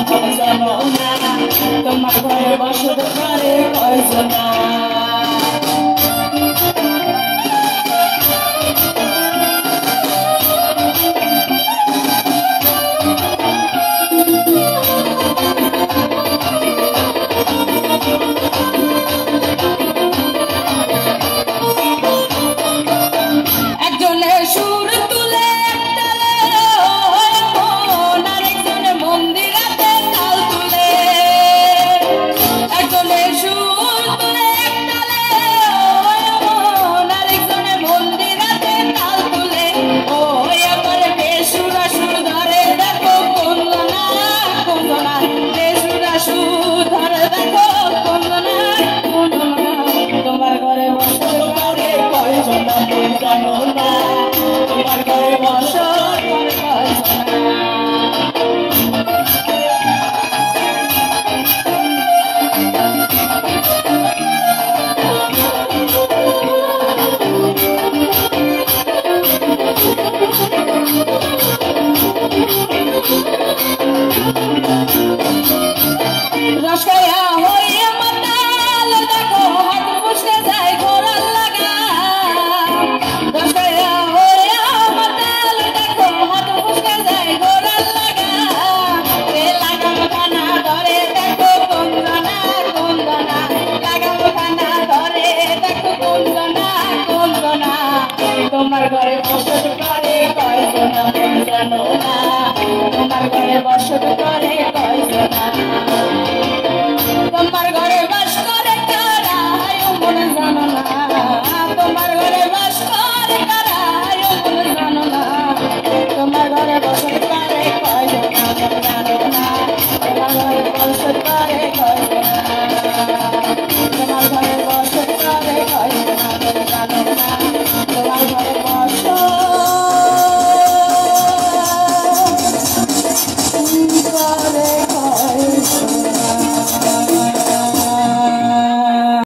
তুমি জানো না তোমার ঘরে বসত করে কয়জনা তোমার ঘরে বসত করে কয়জনা রসকায়া হইয়া মাতাল দেখো হাত পুষতে যায় ঘোরার লাগা রসকায়া হইয়া মাতাল দেখো হাত পুষতে যায় ঘোরার লাগা এ লাগাম খানা ধরে দেখো কোনজনা লাগাম খানা ধরে দেখো কোনজনা তোমার ঘরে বসত করে কয়জনা তুমি জানো না তোমার ঘরে বসত করে কয়জনা তোমার ঘরে বাস করে কারা মনে জানো না তোমার ঘরে বাস করে কারা মনে জানো না তোমার ঘরে বসত করে কয়জনা জানো না তোমার ঘরে বসত করে কয়জনা তোমার ঘরে বসত করে কয়জনা জানো না তোমার ঘরে বসত